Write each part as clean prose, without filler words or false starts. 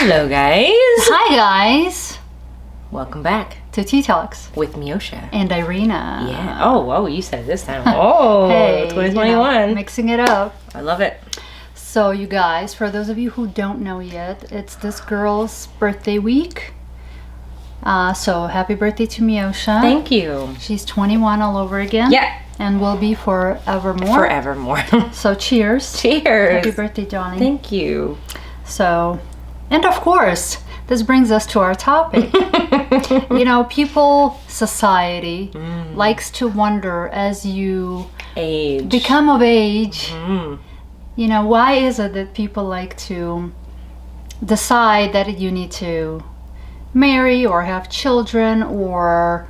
Hello, guys. Hi, guys. Welcome back To Talks with Meosha and Irina. Yeah. Oh, you said it this time. Oh, hey, 2021. Mixing it up. I love it. So, you guys, for those of you who don't know yet, it's this girl's birthday week. So, happy birthday to Meosha. Thank you. She's 21 all over again. Yeah. And will be forevermore. Forevermore. So, cheers. Cheers. Happy birthday, Johnny. Thank you. So, and of course, this brings us to our topic. People, society likes to wonder as you become of age, why is it that people like to decide that you need to marry or have children or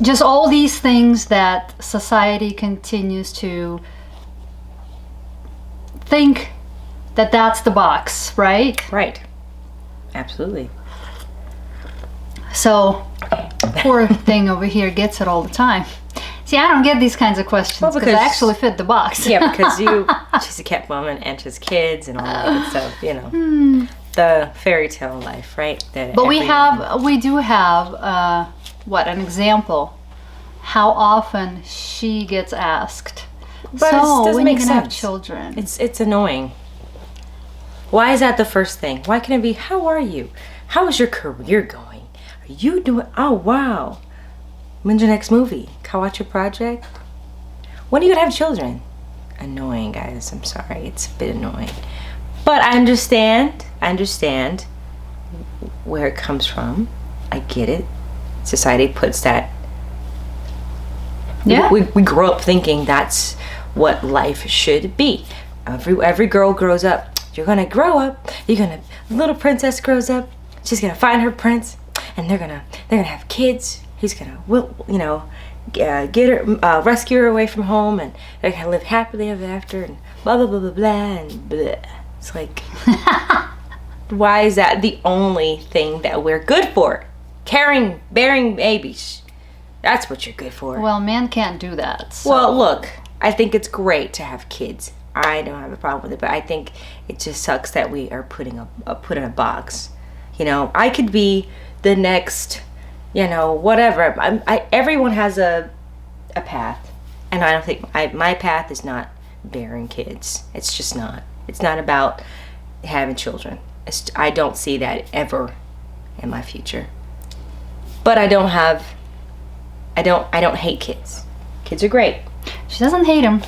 just all these things that society continues to think that that's the box, right? Right. Absolutely. So, poor thing over here gets it all the time. See, I don't get these kinds of questions because I actually fit the box. Yeah, because she's a cat woman and she's kids and all that good stuff, The fairy tale life, right? But we do have, an example. How often she gets asked. But so, it doesn't when make you gonna have sense. children? It's annoying. Why is that the first thing? Why can't it be, how are you? How is your career going? Are you doing, oh wow. When's your next movie? Can I watch your project? When are you gonna have children? Annoying, guys, I'm sorry, it's a bit annoying. But I understand where it comes from. I get it. Society puts that. Yeah. We grow up thinking that's what life should be. Every girl grows up. You're gonna grow up. Little princess grows up. She's gonna find her prince, and they're gonna have kids. He's gonna get her, rescue her away from home, and they're gonna live happily ever after, and blah blah blah blah blah and blah. It's like, why is that the only thing that we're good for? Bearing babies. That's what you're good for. Well, men can't do that. So. Well, look, I think it's great to have kids. I don't have a problem with it, but I think it just sucks that we are put in a box. I could be the next, whatever. Everyone has a path, and I don't think my path is not bearing kids. It's just not. It's not about having children. I don't see that ever in my future. But I don't hate kids. Kids are great. She doesn't hate them.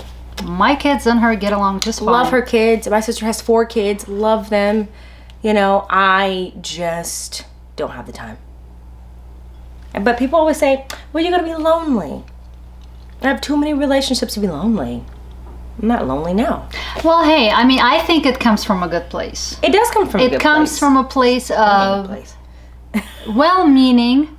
My kids and her get along just fine. Love her kids. My sister has 4 kids. Love them. I just don't have the time. But people always say, well, you're going to be lonely. I have too many relationships to be lonely. I'm not lonely now. Well, hey, I think it comes from a good place. It does come from a good place. It comes from a place of well-meaning,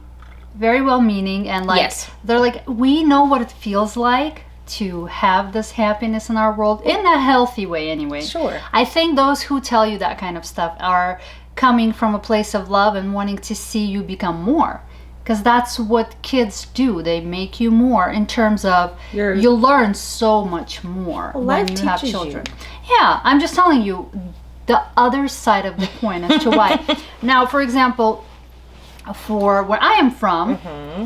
very well-meaning, and yes. They're like, we know what it feels like to have this happiness in our world in a healthy way anyway. Sure. I think those who tell you that kind of stuff are coming from a place of love and wanting to see you become more. Because that's what kids do. They make you more in terms of you learn so much more when you have children. Yeah, I'm just telling you the other side of the coin as to why. Now, for example, for where I am from,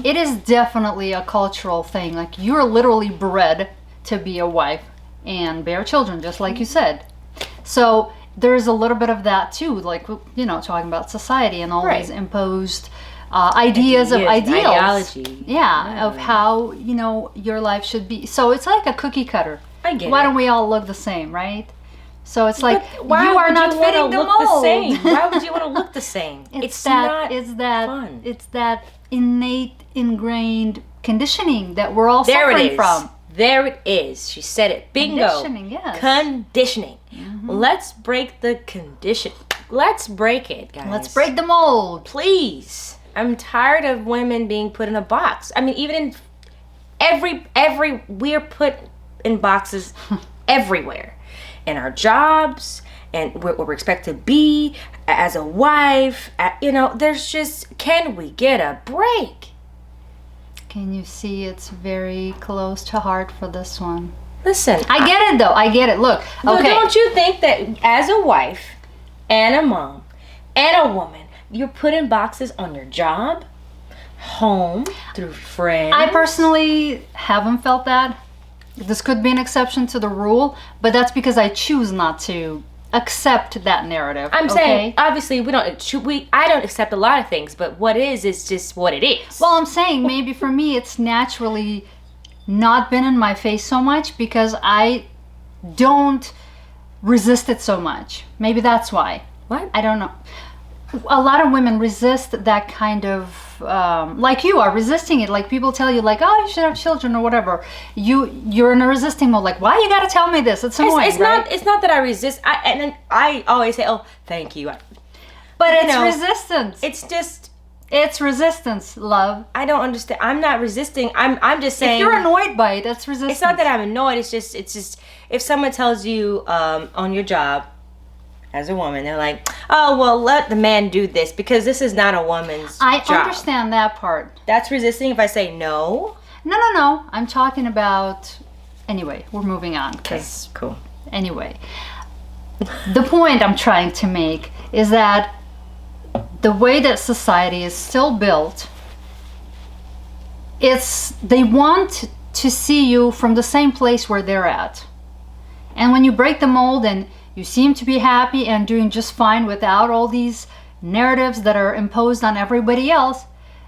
it is definitely a cultural thing. Like, you're literally bred to be a wife and bear children, just like you said. So there's a little bit of that too, like, talking about society and all these imposed ideals. Ideology. Yeah, of how, your life should be. So it's like a cookie cutter. I get it. Why don't we all look the same, right? So it's like, why you are not fitting the mold. The same? Why would you want to look the same? It's not fun. It's that innate, ingrained conditioning that we're all suffering from. There it is. She said it. Bingo. Conditioning, yes. Conditioning. Let's break the condition. Let's break it, guys. Let's break the mold. Please. I'm tired of women being put in a box. Even in we're put in boxes everywhere. In our jobs, and what we're expected to be as a wife. There's just, can we get a break? Can you see it's very close to heart for this one? Listen. I get it though. I get it. Look. Okay. Don't you think that as a wife and a mom and a woman. You're put in boxes on your job, home, through friends. I personally haven't felt that. This could be an exception to the rule, but that's because I choose not to accept that narrative. I'm saying, obviously, I don't accept a lot of things, but what is just what it is. Well, I'm saying maybe for me it's naturally not been in my face so much because I don't resist it so much. Maybe that's why. What? I don't know. A lot of women resist that kind of like you are resisting it. Like people tell you, like, oh, you should have children or whatever. You're in a resisting mode. Like, why you gotta tell me this? It's annoying. It's not that I resist. I always say, oh, thank you. But it's resistance. It's resistance, love. I don't understand. I'm not resisting. I'm just saying. If you're annoyed by it, that's resistance. It's not that I'm annoyed. It's just if someone tells you on your job, as a woman, they're like, oh, well, let the man do this because this is not a woman's job. I understand that part. That's resisting if I say no? No. I'm talking about... Anyway, we're moving on. Okay, cool. Anyway, the point I'm trying to make is that the way that society is still built, they want to see you from the same place where they're at. And when you break the mold and you seem to be happy and doing just fine without all these narratives that are imposed on everybody else,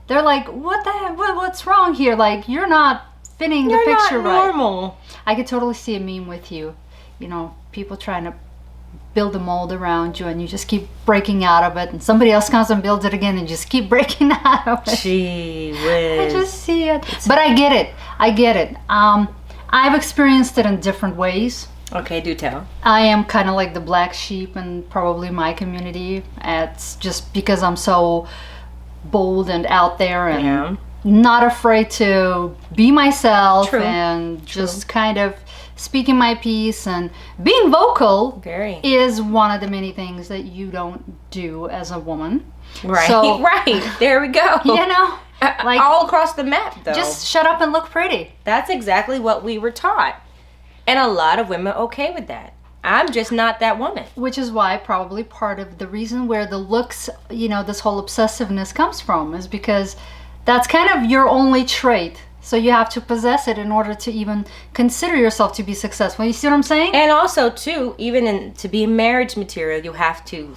they're like, what the heck? What's wrong here? Like, you're not fitting the picture right. You're not normal. I could totally see a meme with you. You know, people trying to build a mold around you and you just keep breaking out of it and somebody else comes and builds it again and just keep breaking out of it. Gee whiz. I just see it. But I get it. I've experienced it in different ways. Okay, do tell. I am kind of like the black sheep in probably my community. It's just because I'm so bold and out there and not afraid to be myself. True. And just kind of speaking my piece and being vocal is one of the many things that you don't do as a woman. Right, so, right. There we go. You know, like all across the map, though. Just shut up and look pretty. That's exactly what we were taught. And a lot of women are okay with that. I'm just not that woman. Which is why probably part of the reason where the looks, you know, this whole obsessiveness comes from is because that's kind of your only trait. So you have to possess it in order to even consider yourself to be successful. You see what I'm saying? And also too, even to be marriage material, you have to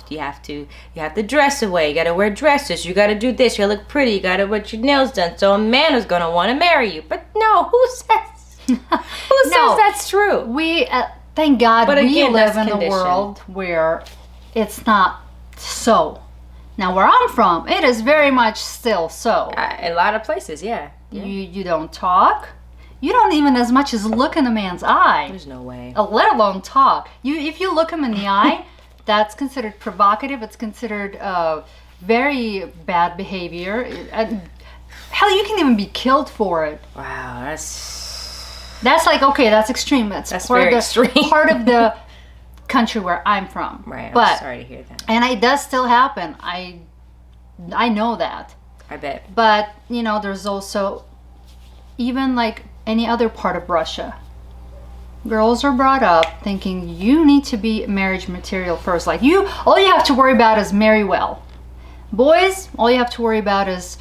dress away. You gotta wear dresses. You gotta do this. You gotta look pretty. You gotta get your nails done. So a man is gonna want to marry you. But no, who says? Who says that's true? We thank God we live in a world where it's not so. Now where I'm from, it is very much still so. A lot of places, yeah. You don't talk. You don't even as much as look in a man's eye. There's no way. Let alone talk. If you look him in the eye, that's considered provocative. It's considered very bad behavior. Hell, you can even be killed for it. Wow, that's like, okay, that's extreme. That's very extreme. Part of the country where I'm from. Right, but, I'm sorry to hear that. And it does still happen. I know that. I bet. But, you know, there's also, even like any other part of Russia, girls are brought up thinking you need to be marriage material first. Like all you have to worry about is marry well. Boys, all you have to worry about is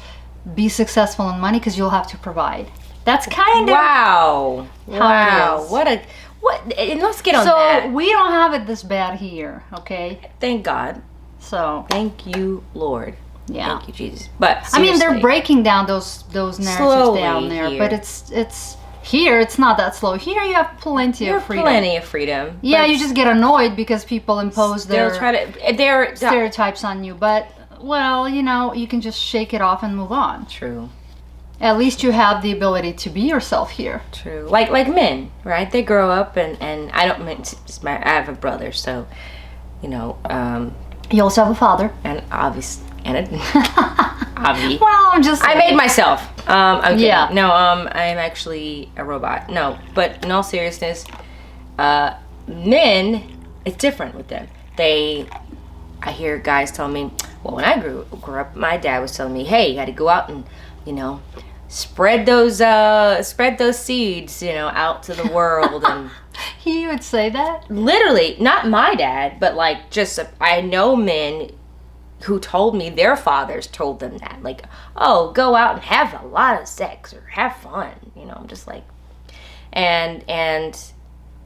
be successful in money because you'll have to provide. That's kind of wow. How it is. What? And let's get on that. So we don't have it this bad here, okay? Thank God. So thank you, Lord. Yeah. Thank you, Jesus. But I mean, they're breaking down those narratives slowly down there, here. but it's here. It's not that slow. Here you have plenty of freedom. Plenty of freedom. Yeah, you just get annoyed because people impose their stereotypes on you. But well, you know, you can just shake it off and move on. True. At least you have the ability to be yourself here. True. Like men, right? They grow up and I don't mean I have a brother, so you know. You also have a father. And obviously. Well, I'm just I made myself. I'm kidding. Yeah. No, I'm actually a robot. No, but in all seriousness, men, it's different with them. I hear guys tell me, well, when I grew up, my dad was telling me, hey, you got to go out and, you know, spread those seeds, you know, out to the world. And he would say that? Literally, not my dad, but like just I know men who told me their fathers told them that, like, oh, go out and have a lot of sex or have fun. I'm just like, and then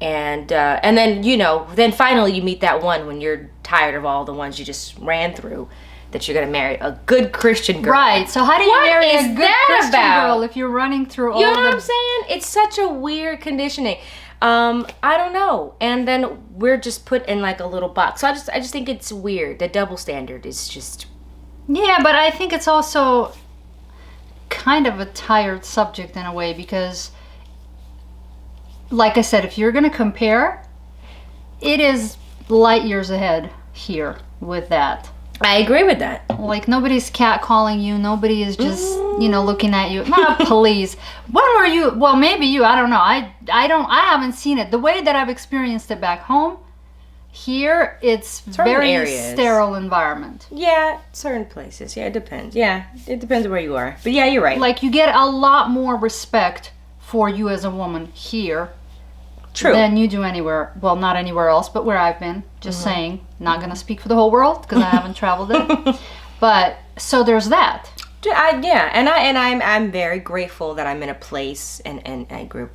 then finally you meet that one when you're tired of all the ones you just ran through, that you're gonna marry a good Christian girl. Right. So how do you marry a good Christian girl if you're running through all You know the... what I'm saying? It's such a weird conditioning. I don't know. And then we're just put in like a little box. So I just think it's weird. The double standard is just... Yeah, but I think it's also kind of a tired subject in a way, because like I said, if you're going to compare, it is light years ahead here with that. I agree with that. Like, nobody's catcalling you. Nobody is just, looking at you. Not police. When were you? Well, maybe you. I don't know. I haven't seen it. The way that I've experienced it back home, here, it's Certain very areas. Sterile environment. Yeah, certain places. Yeah, it depends. Yeah, it depends where you are. But yeah, you're right. Like, you get a lot more respect for you as a woman here. True. Than you do anywhere. Well, not anywhere else, but where I've been. Just saying. Not going to speak for the whole world because I haven't traveled it. But so there's that. I'm very grateful that I'm in a place, and I grew up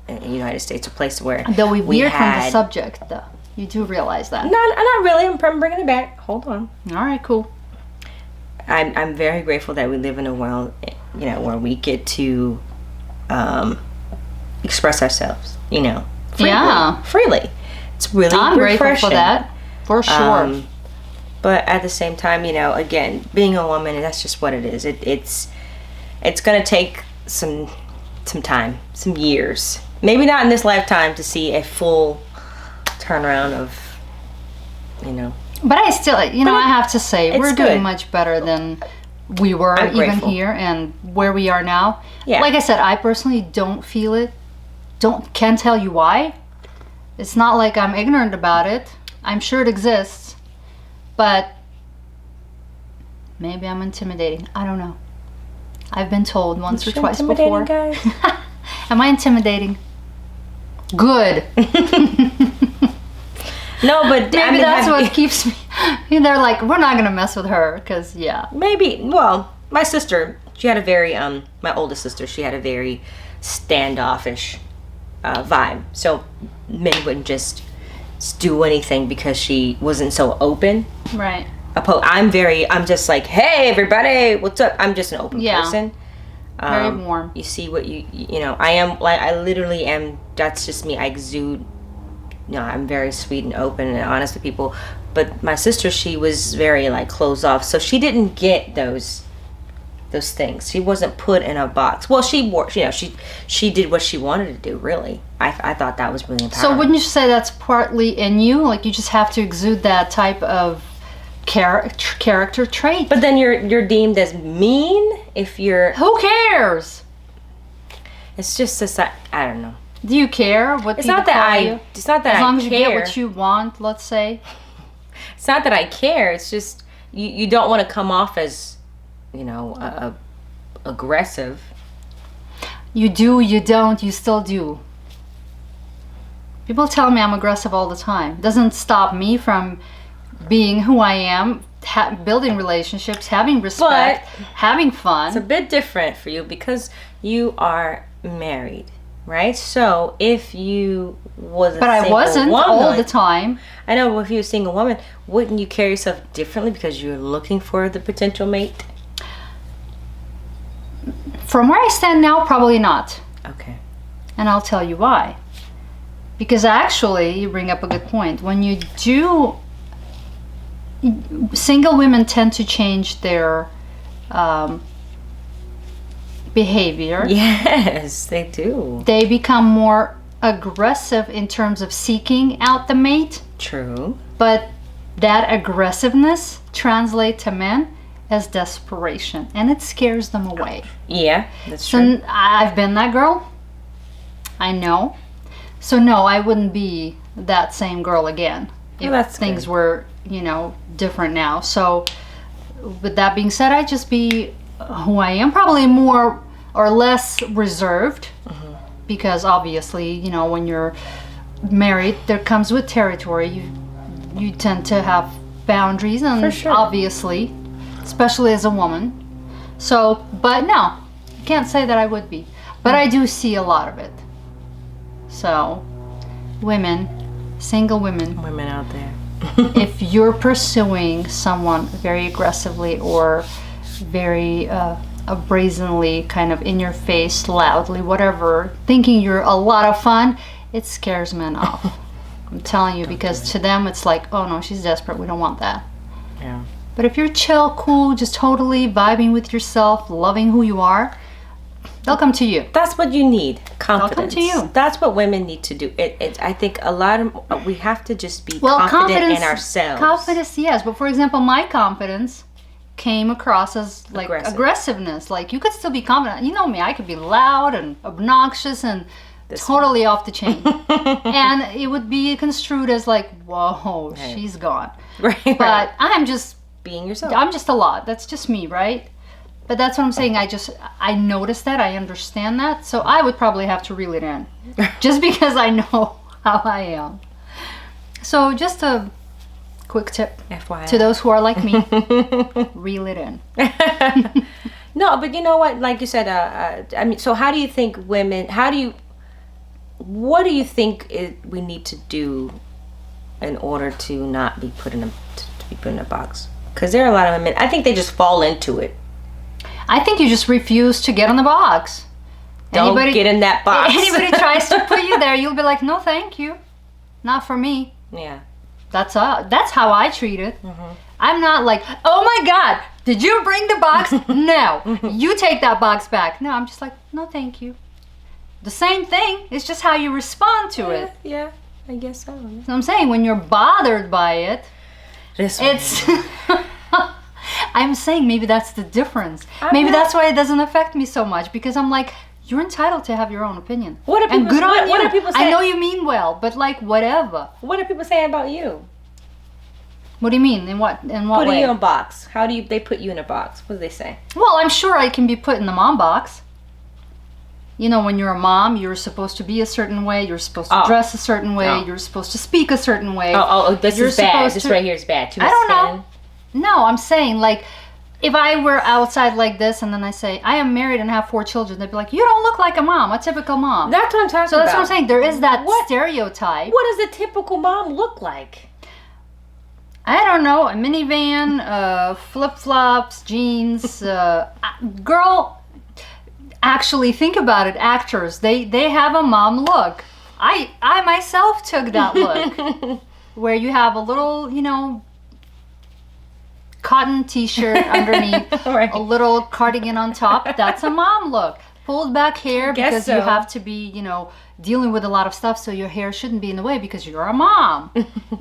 in the United States, a place where Though we veered from the subject, though. You do realize that. No, not really. I'm bringing it back. Hold on. All right, cool. I'm very grateful that we live in a world, where we get to express ourselves, freely. Yeah. Freely. It's really I'm refreshing. grateful for that, for sure. But at the same time, again, being a woman, that's just what it is. It's going to take some time, some years. Maybe not in this lifetime to see a full turnaround of, But I still, I have to say, we're good. doing much better than we were I'm even grateful. here and where we are now. Yeah. Like I said, I personally don't feel it. Can't tell you why. It's not like I'm ignorant about it. I'm sure it exists. But maybe I'm intimidating. I don't know. I've been told once or twice before. Guys? Am I intimidating? Good. No, but Maybe that's what keeps me. They're like, we're not gonna mess with her, because Maybe. Well, my sister, she had a very my oldest sister, she had a very standoffish vibe. So men wouldn't just do anything because she wasn't so open. Right. I'm just like, hey everybody, what's up? I'm just an open person. Very warm. You see what I literally am. That's just me. I exude. I'm very sweet and open and honest with people. But my sister, she was very closed off, so she didn't get those things. She wasn't put in a box. Well, she wore, she did what she wanted to do. Really, I thought that was really empowering. So wouldn't you say that's partly in you? Like, you just have to exude that type of character trait. But then you're deemed as mean if you're. Who cares? It's just society. I don't know. Do you care what It's people not that call I. you? It's not that As long I as you care. get what you want, let's say. It's not that I care. It's just you don't want to come off as, aggressive. You do, you don't, you still do. People tell me I'm aggressive all the time. It doesn't stop me from being who I am, building relationships, having respect, having fun. It's a bit different for you because you are married, right? So if you was a But I wasn't woman, all the time. I know, but if you were a single woman, wouldn't you carry yourself differently because you're looking for the potential mate? From where I stand now, probably not. Okay. And I'll tell you why. Because actually, you bring up a good point. When you do, single women tend to change their behavior. Yes, they do. They become more aggressive in terms of seeking out the mate. True. But that aggressiveness translates to men as desperation, and it scares them away. Yeah, that's true. So I've been that girl. I know. So no, I wouldn't be that same girl again if that's things good. were, different now. So with that being said, I'd just be who I am, probably more or less reserved, because obviously, when you're married, there comes with territory. You tend to have boundaries, and For sure. obviously, especially as a woman. So, but no, can't say that I would be. But I do see a lot of it. So, women, single women, Women out there. if you're pursuing someone very aggressively or very brazenly, kind of in your face, loudly, whatever, thinking you're a lot of fun, it scares men off. I'm telling you, because to them it's like, oh no, she's desperate, we don't want that. Yeah. But if you're chill, cool, just totally vibing with yourself, loving who you are, they'll come to you. That's what you need. Confidence. They'll come to you. That's what women need to do. I think a lot of we have to just be confident in ourselves. Confidence, yes. But for example, my confidence came across as like aggressiveness. Like, you could still be confident. You know me, I could be loud and obnoxious and totally off the chain. And it would be construed as like, whoa, she's gone. Right. But I'm just being yourself. I'm just a lot. That's just me, right? But that's what I'm saying. I noticed that. I understand that. So I would probably have to reel it in. Just because I know how I am. So just a quick tip FYI. to those who are like me. Reel it in. No, but you know what? Like you said, I mean, so how do you think women, what do you think we need to do in order to not be put in a box? Because there are a lot of women, I think they just fall into it. I think you just refuse to get on the box. Don't get in that box. Anybody tries to put you there, you'll be like, no, thank you. Not for me. Yeah. That's how I treat it. Mm-hmm. I'm not like, oh my God, did you bring the box? No. You take that box back. No, I'm just like, no, thank you. The same thing. It's just how you respond to it. Yeah, I guess so. So I'm saying, when you're bothered by it, it's... I'm saying maybe that's the difference. Maybe that's why it doesn't affect me so much, because I'm like, you're entitled to have your own opinion. What are people, what are people saying? I know you mean well, but like, whatever. What are people saying about you? What do you mean? In what way? Putting you in a box. How do they put you in a box? What do they say? Well, I'm sure I can be put in the mom box. You know, when you're a mom, you're supposed to be a certain way. You're supposed to dress a certain way. You're supposed to speak a certain way. This is bad. This right here is bad. I don't know. No, I'm saying, like, if I were outside like this and then I say, I am married and have 4 children, they'd be like, you don't look like a mom, a typical mom. That's what I'm talking about. So that's what I'm saying. There is that stereotype. What does a typical mom look like? I don't know. A minivan, flip-flops, jeans. Girl, actually, think about it. Actors, they have a mom look. I myself took that look. Where you have a little, cotton t-shirt underneath, right. A little cardigan on top. That's a mom look. Pulled back hair because you have to be, dealing with a lot of stuff, so your hair shouldn't be in the way because you're a mom.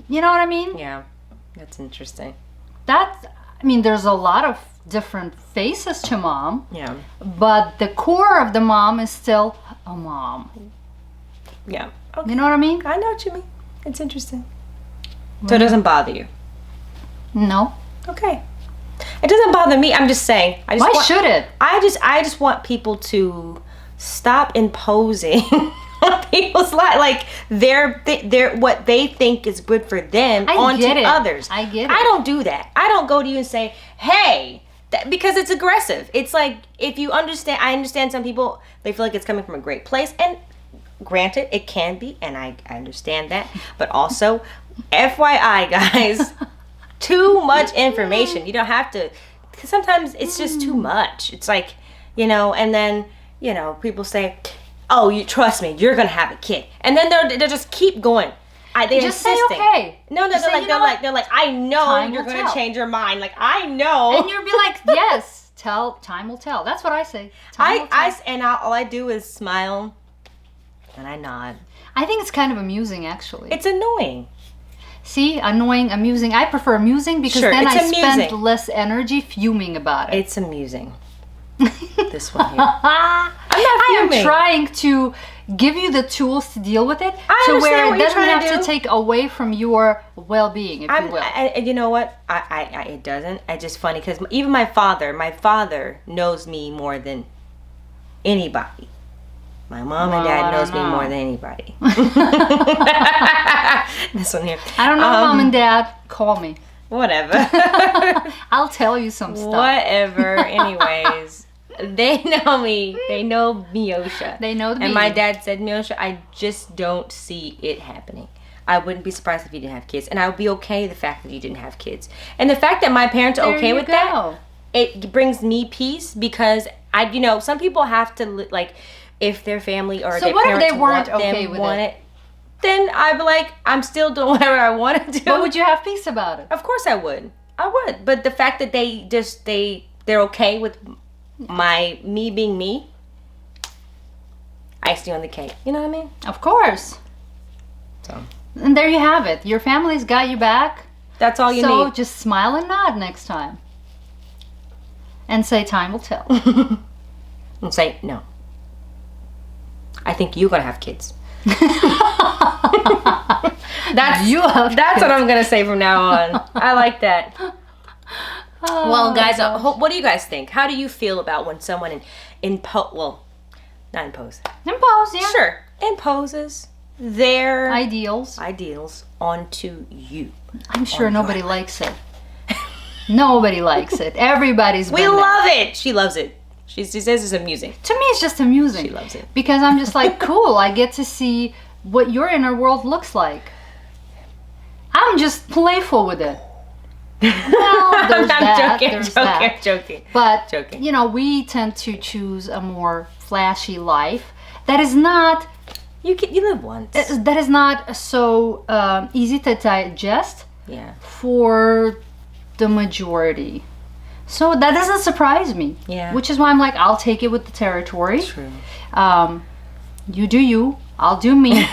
You know what I mean? Yeah, that's interesting. There's a lot of different faces to mom. Yeah. But the core of the mom is still a mom. Yeah. Okay. You know what I mean? I know what you mean. It's interesting. So it doesn't bother you? No. Okay. It doesn't bother me. I'm just saying. Why should it? I just want people to stop imposing on people's life, like they're what they think is good for them onto others. I get it. I don't do that. I don't go to you and say, "Hey," because it's aggressive. It's like, if you understand. I understand some people, they feel like it's coming from a great place, and granted, it can be, and I understand that. But also, FYI, guys. Too much information. You don't have to, because sometimes it's just too much. It's like, and then, people say, oh, you trust me, you're going to have a kid. And then they'll just keep going. They're just insisting. say okay. No, they're like, I know you're going to change your mind. Like, I know. And you'll be like, yes, time will tell. That's what I say. All I do is smile and I nod. I think it's kind of amusing, actually. It's annoying. See, annoying, amusing. I prefer amusing because then I spend less energy fuming about it. It's amusing. This one here. I'm not fuming. I am trying to give you the tools to deal with it, to where it doesn't have to take away from your well-being, if you will. And you know what? It doesn't. It's just funny because even my father knows me more than anybody. My mom and dad knows me more than anybody. This one here. I don't know, Mom and Dad. Call me. Whatever. I'll tell you some stuff. Whatever. Anyways, they know me. They know Meosha. They know me. And my dad said, Meosha, I just don't see it happening. I wouldn't be surprised if you didn't have kids. And I would be okay with the fact that you didn't have kids. And the fact that my parents are okay with that, it brings me peace because some people have to, like, if their family or their parents want it, then I'd be like, I'm still doing whatever I want to do. But would you have peace about it? Of course I would. I would. But the fact that they're okay with me being me, icing on the cake. You know what I mean? Of course. So. And there you have it. Your family's got you back. That's all you need. So just smile and nod next time. And say time will tell. And say, no. I think you're going to have kids. That's what I'm gonna say from now on. I like that. Well, guys, what do you guys think? How do you feel about when someone not impose, yeah, sure, imposes their ideals onto you? I'm sure nobody likes it. Nobody likes it. Everybody's. We love it. She loves it. She says it's amusing. To me, it's just amusing. She loves it. Because I'm just like, cool, I get to see what your inner world looks like. I'm just playful with it. Well, there's joking. But, we tend to choose a more flashy life that is not... You live once. That is not so easy to digest for the majority. So that doesn't surprise me. Yeah. Which is why I'm like, I'll take it with the territory. True. You do you, I'll do me.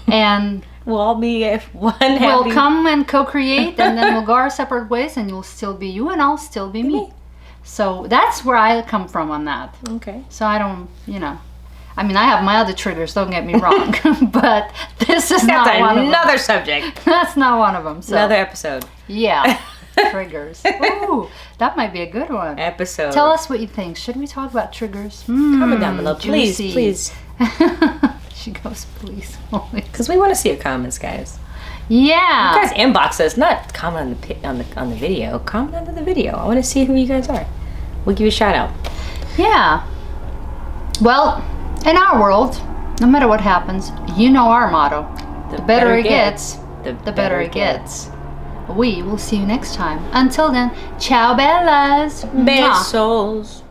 And we'll all be one happy. We'll come and co-create, and then we'll go our separate ways, and you'll still be you, and I'll still be me. So that's where I come from on that. Okay. So I don't, I mean, I have my other triggers, don't get me wrong. But this is not one of them. Another subject. That's not one of them. So. Another episode. Yeah. Triggers. Ooh, that might be a good one. Episode. Tell us what you think. Should we talk about triggers? Comment down below, please. She goes, please. Because we want to see your comments, guys. Yeah. You guys inbox us, not comment on the video. Comment under the video. I want to see who you guys are. We'll give you a shout out. Yeah. Well, in our world, no matter what happens, you know our motto. The better it gets, the better it gets. We will see you next time. Until then, ciao bellas. Besos.